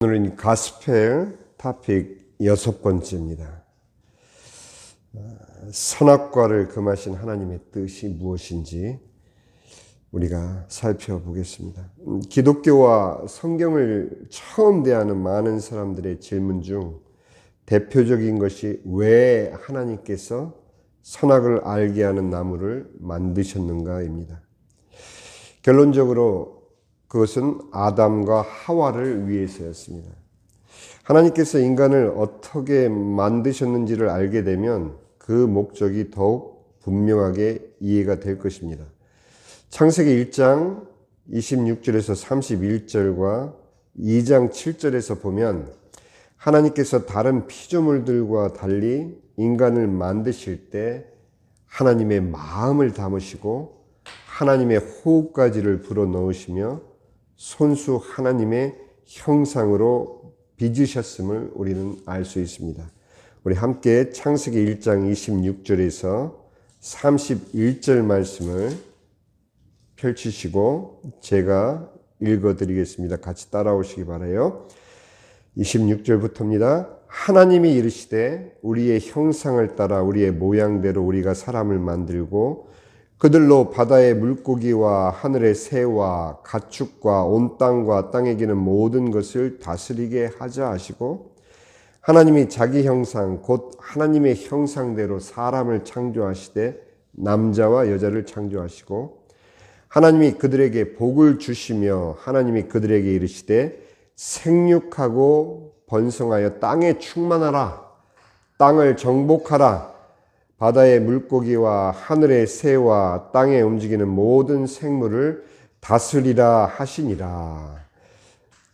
오늘은 가스펠 토픽 6번째입니다. 선악과를 금하신 하나님의 뜻이 무엇인지 우리가 살펴보겠습니다. 기독교와 성경을 처음 대하는 많은 사람들의 질문 중 대표적인 것이 왜 하나님께서 선악을 알게 하는 나무를 만드셨는가입니다. 결론적으로 그것은 아담과 하와를 위해서였습니다. 하나님께서 인간을 어떻게 만드셨는지를 알게 되면 그 목적이 더욱 분명하게 이해가 될 것입니다. 창세기 1장 26절에서 31절과 2장 7절에서 보면 하나님께서 다른 피조물들과 달리 인간을 만드실 때 하나님의 마음을 담으시고 하나님의 호흡가지를 불어넣으시며 손수 하나님의 형상으로 빚으셨음을 우리는 알 수 있습니다. 우리 함께 창세기 1장 26절에서 31절 말씀을 펼치시고 제가 읽어드리겠습니다. 같이 따라오시기 바라요. 26절부터입니다. 하나님이 이르시되 우리의 형상을 따라 우리의 모양대로 우리가 사람을 만들고 그들로 바다의 물고기와 하늘의 새와 가축과 온 땅과 땅에 기는 모든 것을 다스리게 하자 하시고 하나님이 자기 형상 곧 하나님의 형상대로 사람을 창조하시되 남자와 여자를 창조하시고 하나님이 그들에게 복을 주시며 하나님이 그들에게 이르시되 생육하고 번성하여 땅에 충만하라 땅을 정복하라 바다의 물고기와 하늘의 새와 땅에 움직이는 모든 생물을 다스리라 하시니라.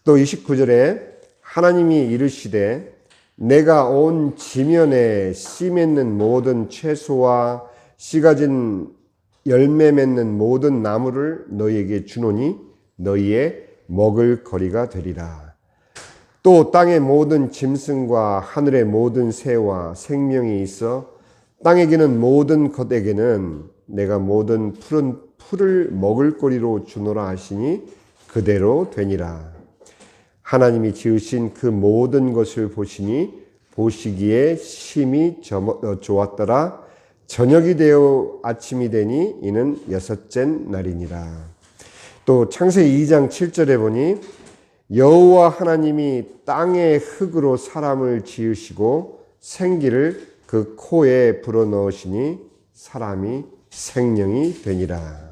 또 29절에 하나님이 이르시되 내가 온 지면에 씨 맺는 모든 채소와 씨 가진 열매 맺는 모든 나무를 너희에게 주노니 너희의 먹을 거리가 되리라. 또 땅의 모든 짐승과 하늘의 모든 새와 생명이 있어 땅에 기는 모든 것에게는 내가 모든 푸른 풀을 먹을 거리로 주노라 하시니 그대로 되니라. 하나님이 지으신 그 모든 것을 보시니 보시기에 심히 좋았더라. 저녁이 되어 아침이 되니 이는 여섯째 날이니라. 또 창세기 2장 7절에 보니 여호와 하나님이 땅의 흙으로 사람을 지으시고 생기를 그 코에 불어넣으시니 사람이 생명이 되니라.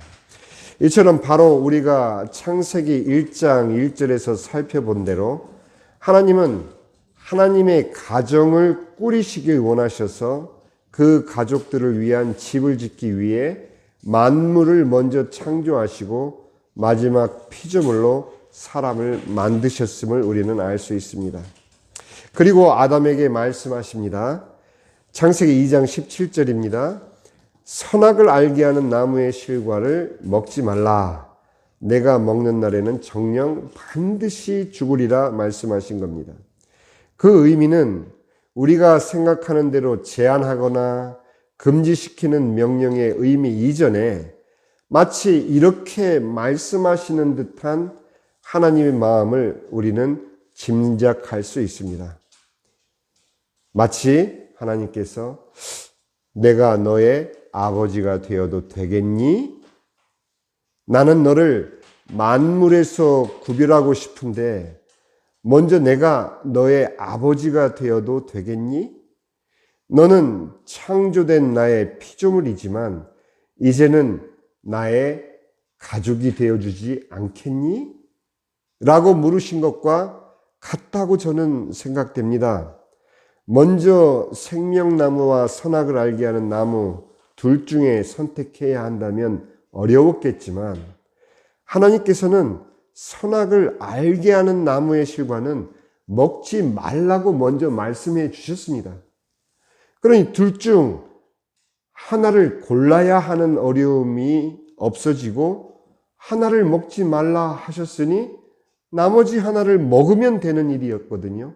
이처럼 바로 우리가 창세기 1장 1절에서 살펴본 대로 하나님은 하나님의 가정을 꾸리시길 원하셔서 그 가족들을 위한 집을 짓기 위해 만물을 먼저 창조하시고 마지막 피조물로 사람을 만드셨음을 우리는 알 수 있습니다. 그리고 아담에게 말씀하십니다. 창세기 2장 17절입니다. 선악을 알게 하는 나무의 실과를 먹지 말라. 내가 먹는 날에는 정녕 반드시 죽으리라 말씀하신 겁니다. 그 의미는 우리가 생각하는 대로 제한하거나 금지시키는 명령의 의미 이전에 마치 이렇게 말씀하시는 듯한 하나님의 마음을 우리는 짐작할 수 있습니다. 마치 하나님께서 내가 너의 아버지가 되어도 되겠니? 나는 너를 만물에서 구별하고 싶은데 먼저 내가 너의 아버지가 되어도 되겠니? 너는 창조된 나의 피조물이지만 이제는 나의 가족이 되어주지 않겠니? 라고 물으신 것과 같다고 저는 생각됩니다. 먼저 생명나무와 선악을 알게 하는 나무 둘 중에 선택해야 한다면 어려웠겠지만 하나님께서는 선악을 알게 하는 나무의 실과는 먹지 말라고 먼저 말씀해 주셨습니다. 그러니 둘 중 하나를 골라야 하는 어려움이 없어지고 하나를 먹지 말라 하셨으니 나머지 하나를 먹으면 되는 일이었거든요.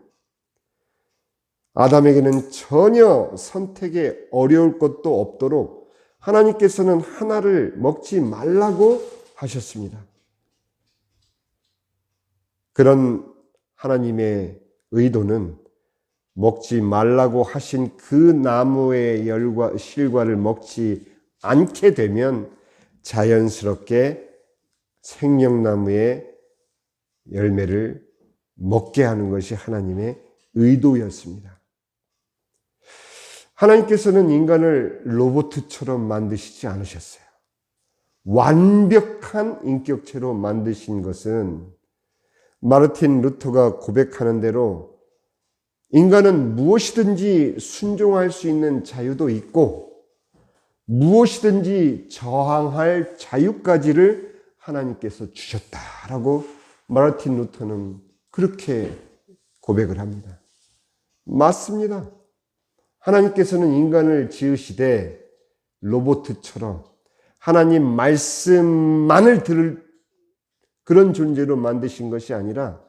아담에게는 전혀 선택에 어려울 것도 없도록 하나님께서는 하나를 먹지 말라고 하셨습니다. 그런 하나님의 의도는 먹지 말라고 하신 그 나무의 열과 실과를 먹지 않게 되면 자연스럽게 생명나무의 열매를 먹게 하는 것이 하나님의 의도였습니다. 하나님께서는 인간을 로봇처럼 만드시지 않으셨어요. 완벽한 인격체로 만드신 것은 마르틴 루터가 고백하는 대로 인간은 무엇이든지 순종할 수 있는 자유도 있고 무엇이든지 저항할 자유까지를 하나님께서 주셨다라고 마르틴 루터는 그렇게 고백을 합니다. 맞습니다. 하나님께서는 인간을 지으시되 로봇처럼 하나님 말씀만을 들을 그런 존재로 만드신 것이 아니라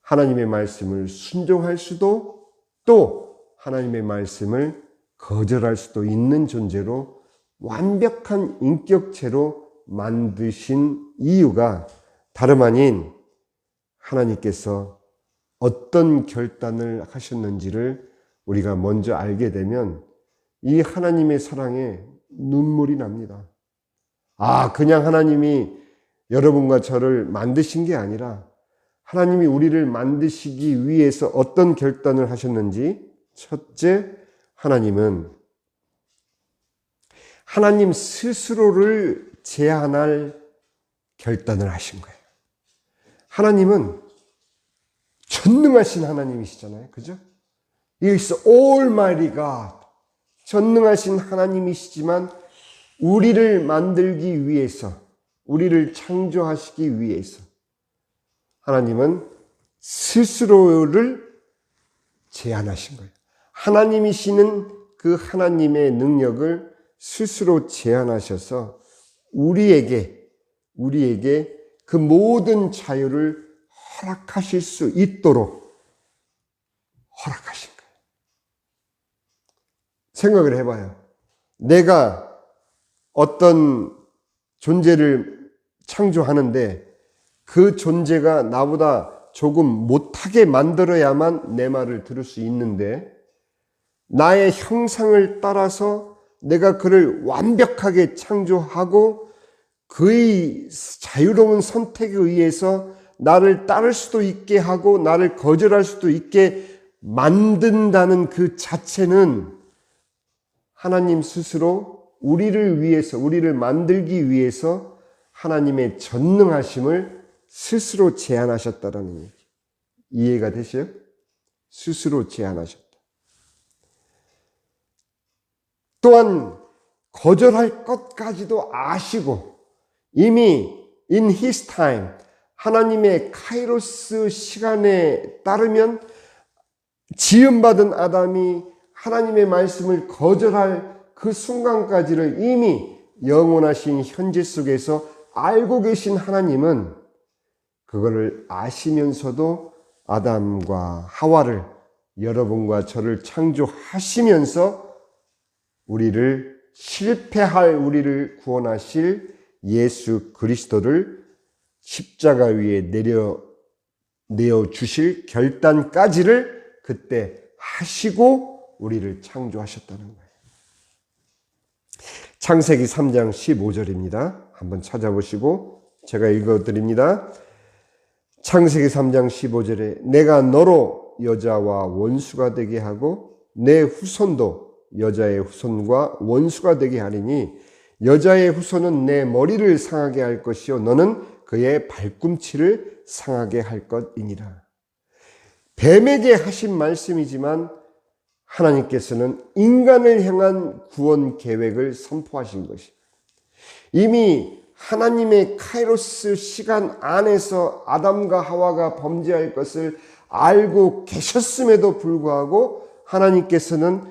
하나님의 말씀을 순종할 수도 또 하나님의 말씀을 거절할 수도 있는 존재로 완벽한 인격체로 만드신 이유가 다름 아닌 하나님께서 어떤 결단을 하셨는지를 우리가 먼저 알게 되면 이 하나님의 사랑에 눈물이 납니다. 그냥 하나님이 여러분과 저를 만드신 게 아니라 하나님이 우리를 만드시기 위해서 어떤 결단을 하셨는지, 첫째, 하나님은 하나님 스스로를 제한할 결단을 하신 거예요. 하나님은 전능하신 하나님이시잖아요. 그죠? He is Almighty God. 전능하신 하나님이시지만 우리를 만들기 위해서, 우리를 창조하시기 위해서 하나님은 스스로를 제한하신 거예요. 하나님이시는 그 하나님의 능력을 스스로 제한하셔서 우리에게 그 모든 자유를 허락하실 수 있도록 허락하신 거예요. 생각을 해봐요. 내가 어떤 존재를 창조하는데 그 존재가 나보다 조금 못하게 만들어야만 내 말을 들을 수 있는데 나의 형상을 따라서 내가 그를 완벽하게 창조하고 그의 자유로운 선택에 의해서 나를 따를 수도 있게 하고 나를 거절할 수도 있게 만든다는 그 자체는 하나님 스스로 우리를 위해서, 우리를 만들기 위해서 하나님의 전능하심을 스스로 제한하셨다라는 얘기. 이해가 되세요? 스스로 제한하셨다. 또한 거절할 것까지도 아시고 이미 in his time 하나님의 카이로스 시간에 따르면 지음받은 아담이 하나님의 말씀을 거절할 그 순간까지를 이미 영원하신 현재 속에서 알고 계신 하나님은 그거를 아시면서도 아담과 하와를, 여러분과 저를 창조하시면서 우리를 실패할 우리를 구원하실 예수 그리스도를 십자가 위에 내어 주실 결단까지를 그때 하시고 우리를 창조하셨다는 거예요. 창세기 3장 15절입니다. 한번 찾아보시고 제가 읽어드립니다. 창세기 3장 15절에 내가 너로 여자와 원수가 되게 하고 내 후손도 여자의 후손과 원수가 되게 하리니 여자의 후손은 내 머리를 상하게 할 것이요 너는 그의 발꿈치를 상하게 할 것이니라. 뱀에게 하신 말씀이지만 하나님께서는 인간을 향한 구원 계획을 선포하신 것입니다. 이미 하나님의 카이로스 시간 안에서 아담과 하와가 범죄할 것을 알고 계셨음에도 불구하고 하나님께서는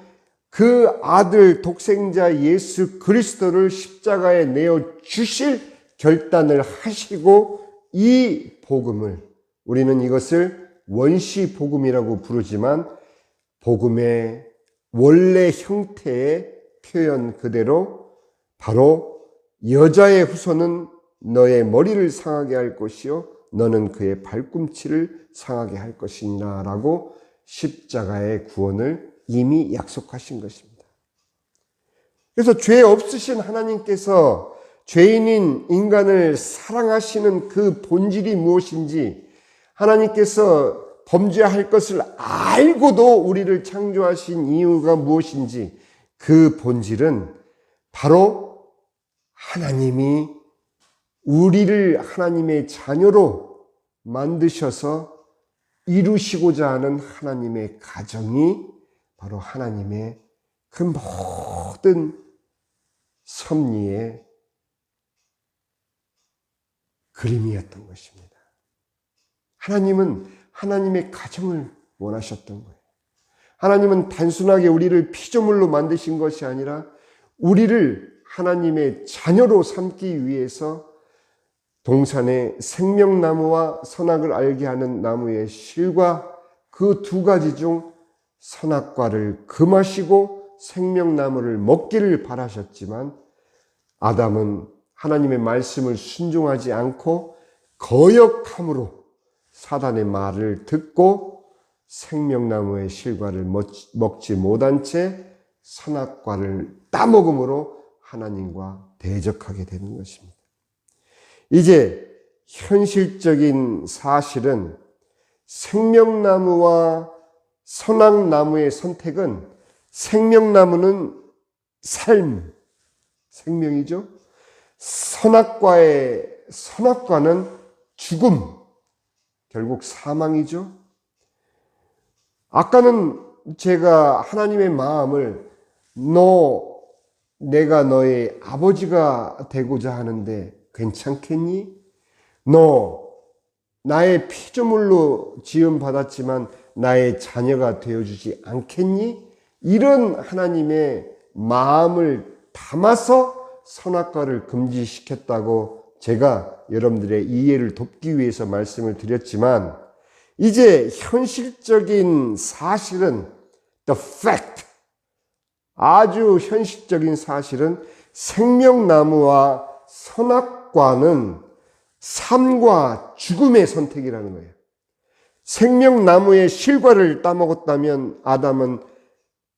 그 아들 독생자 예수 그리스도를 십자가에 내어 주실 결단을 하시고 이 복음을 우리는 이것을 원시 복음이라고 부르지만 복음의 원래 형태의 표현 그대로 바로 여자의 후손은 너의 머리를 상하게 할 것이요 너는 그의 발꿈치를 상하게 할 것이니라 라고 십자가의 구원을 이미 약속하신 것입니다. 그래서 죄 없으신 하나님께서 죄인인 인간을 사랑하시는 그 본질이 무엇인지, 하나님께서 범죄할 것을 알고도 우리를 창조하신 이유가 무엇인지, 그 본질은 바로 하나님이 우리를 하나님의 자녀로 만드셔서 이루시고자 하는 하나님의 가정이 바로 하나님의 그 모든 섭리의 그림이었던 것입니다. 하나님은 하나님의 가정을 원하셨던 거예요. 하나님은 단순하게 우리를 피조물로 만드신 것이 아니라 우리를 하나님의 자녀로 삼기 위해서 동산의 생명나무와 선악을 알게 하는 나무의 실과 그 두 가지 중 선악과를 금하시고 생명나무를 먹기를 바라셨지만, 아담은 하나님의 말씀을 순종하지 않고 거역함으로 사단의 말을 듣고 생명나무의 실과를 먹지 못한 채 선악과를 따먹음으로 하나님과 대적하게 되는 것입니다. 이제 현실적인 사실은 생명나무와 선악나무의 선택은, 생명나무는 삶, 생명이죠. 선악과는 죽음, 결국 사망이죠. 아까는 제가 하나님의 마음을 내가 너의 아버지가 되고자 하는데 괜찮겠니? 너 나의 피조물로 지음받았지만 나의 자녀가 되어주지 않겠니? 이런 하나님의 마음을 담아서 선악과를 금지시켰다고 제가 여러분들의 이해를 돕기 위해서 말씀을 드렸지만, 이제 현실적인 사실은, the fact, 아주 현실적인 사실은 생명나무와 선악과는 삶과 죽음의 선택이라는 거예요. 생명나무의 실과를 따먹었다면 아담은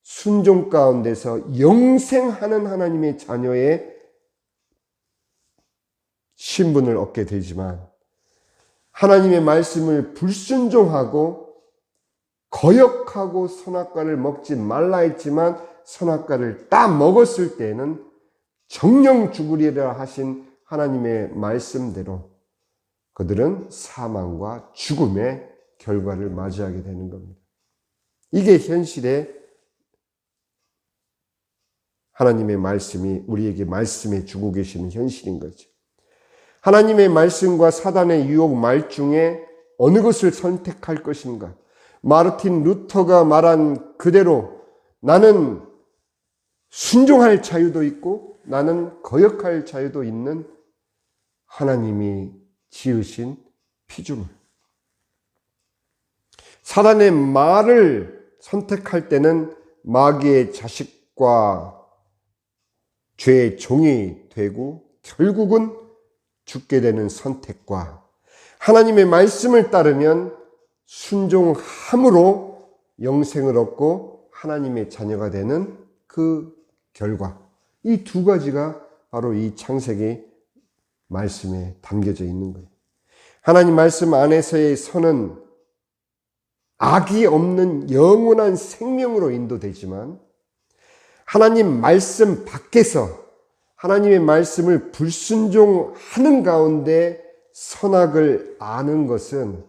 순종 가운데서 영생하는 하나님의 자녀의 신분을 얻게 되지만, 하나님의 말씀을 불순종하고 거역하고 선악과를 먹지 말라 했지만 선악과를 따 먹었을 때는 정령 죽으리라 하신 하나님의 말씀대로 그들은 사망과 죽음의 결과를 맞이하게 되는 겁니다. 이게 현실의 하나님의 말씀이 우리에게 말씀해 주고 계시는 현실인 거죠. 하나님의 말씀과 사단의 유혹 말 중에 어느 것을 선택할 것인가? 마르틴 루터가 말한 그대로 나는 순종할 자유도 있고 나는 거역할 자유도 있는 하나님이 지으신 피조물. 사단의 말을 선택할 때는 마귀의 자식과 죄의 종이 되고 결국은 죽게 되는 선택과, 하나님의 말씀을 따르면 순종함으로 영생을 얻고 하나님의 자녀가 되는 그 결과, 이 두 가지가 바로 이 창세기 말씀에 담겨져 있는 거예요. 하나님 말씀 안에서의 선은 악이 없는 영원한 생명으로 인도되지만, 하나님 말씀 밖에서 하나님의 말씀을 불순종하는 가운데 선악을 아는 것은,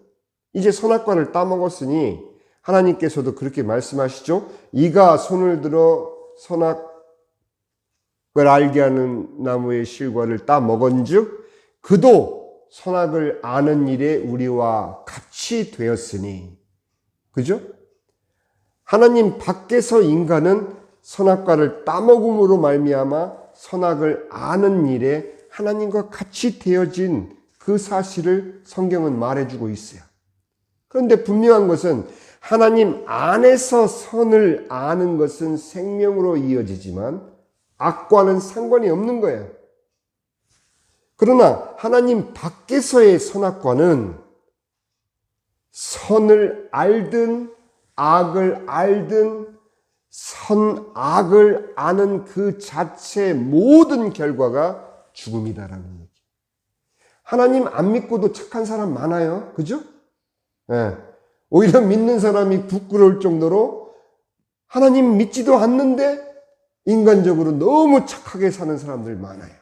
이제 선악과를 따먹었으니 하나님께서도 그렇게 말씀하시죠. 이가 손을 들어 선악을 알게 하는 나무의 실과를 따먹은즉 그도 선악을 아는 일에 우리와 같이 되었으니. 그죠? 하나님 밖에서 인간은 선악과를 따먹음으로 말미암아 선악을 아는 일에 하나님과 같이 되어진 그 사실을 성경은 말해주고 있어요. 그런데 분명한 것은 하나님 안에서 선을 아는 것은 생명으로 이어지지만 악과는 상관이 없는 거예요. 그러나 하나님 밖에서의 선악과는 선을 알든 악을 알든 선악을 아는 그 자체의 모든 결과가 죽음이다라는 얘기. 하나님 안 믿고도 착한 사람 많아요. 그죠? 네. 오히려 믿는 사람이 부끄러울 정도로 하나님 믿지도 않는데 인간적으로 너무 착하게 사는 사람들 많아요.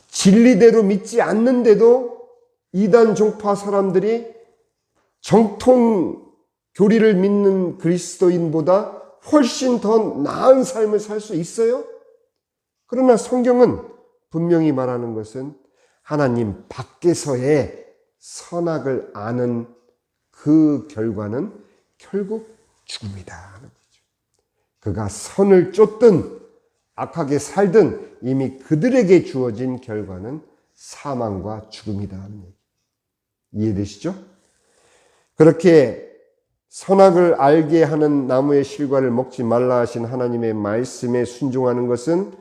진리대로 믿지 않는데도 이단 종파 사람들이 정통 교리를 믿는 그리스도인보다 훨씬 더 나은 삶을 살 수 있어요? 그러나 성경은 분명히 말하는 것은 하나님 밖에서의 선악을 아는 그 결과는 결국 죽음이다 하는 거죠. 그가 선을 쫓든 악하게 살든 이미 그들에게 주어진 결과는 사망과 죽음이다 하는 얘기. 이해되시죠? 그렇게 선악을 알게 하는 나무의 실과를 먹지 말라 하신 하나님의 말씀에 순종하는 것은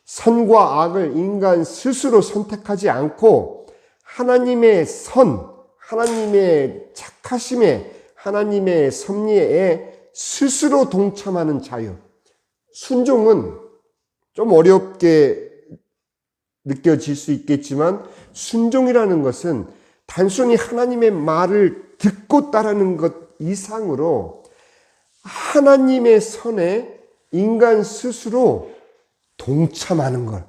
선과 악을 인간 스스로 선택하지 않고 하나님의 선, 하나님의 착하심에, 하나님의 섭리에 스스로 동참하는 자유. 순종은 좀 어렵게 느껴질 수 있겠지만 순종이라는 것은 단순히 하나님의 말을 듣고 따르는 것 이상으로 하나님의 선에 인간 스스로 동참하는 것.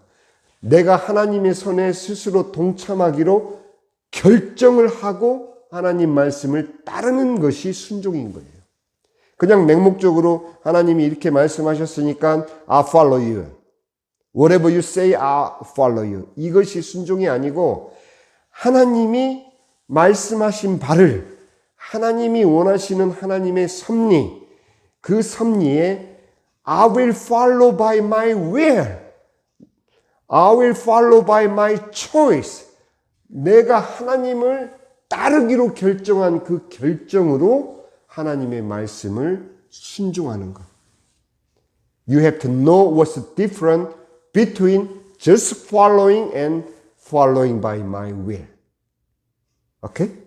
내가 하나님의 선에 스스로 동참하기로 결정을 하고 하나님 말씀을 따르는 것이 순종인 거예요. 그냥 맹목적으로 하나님이 이렇게 말씀하셨으니까 I follow you. Whatever you say, I follow you. 이것이 순종이 아니고 하나님이 말씀하신 바를 하나님이 원하시는 하나님의 섭리, 그 섭리에 I will follow by my will. I will follow by my choice. 내가 하나님을 따르기로 결정한 그 결정으로 하나님의 말씀을 순종하는 것. You have to know what's different between just following and following by my will. 오케이?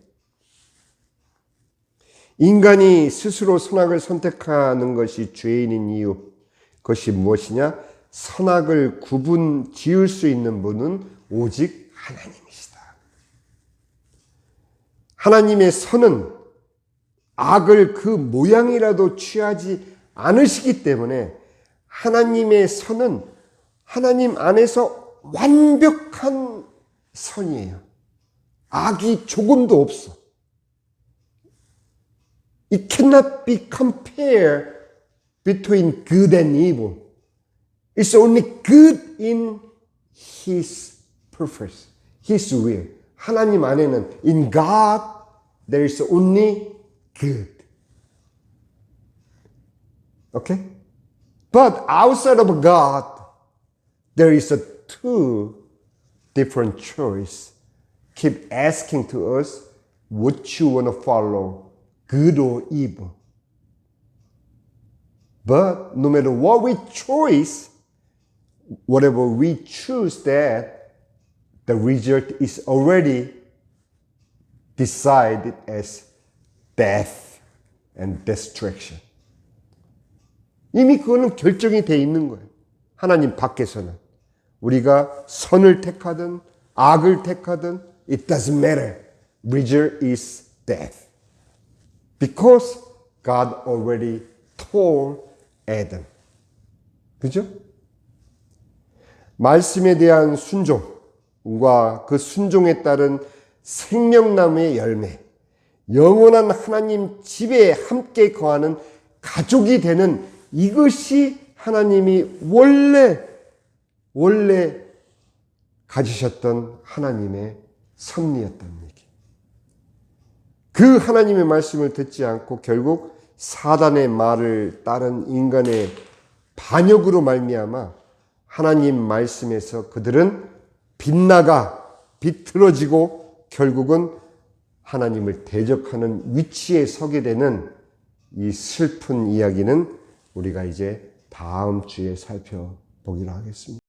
인간이 스스로 선악을 선택하는 것이 죄인인 이유, 그것이 무엇이냐? 선악을 구분 지을 수 있는 분은 오직 하나님이시다. 하나님의 선은 악을 그 모양이라도 취하지 않으시기 때문에 하나님의 선은 하나님 안에서 완벽한 선이에요. 악이 조금도 없어. It cannot be compared between good and evil. It's only good in His purpose, His will. 하나님 안에는 in God there is only good. Okay? But outside of God there is a two different choice. Keep asking to us what you want to follow, good or evil. But no matter what we choose, whatever we choose, that the result is already decided as death and destruction. 이미 그거는 결정이 돼 있는 거예요. 하나님 밖에서는. 우리가 선을 택하든 악을 택하든 it doesn't matter. Result is death. Because God already told Adam. 그죠? 말씀에 대한 순종과 그 순종에 따른 생명나무의 열매, 영원한 하나님 집에 함께 거하는 가족이 되는 이것이 하나님이 원래 가지셨던 하나님의 섭리였다는 얘기. 그 하나님의 말씀을 듣지 않고 결국 사단의 말을 따른 인간의 반역으로 말미암아 하나님 말씀에서 그들은 빗나가 비틀어지고 결국은 하나님을 대적하는 위치에 서게 되는 이 슬픈 이야기는 우리가 이제 다음 주에 살펴보기로 하겠습니다.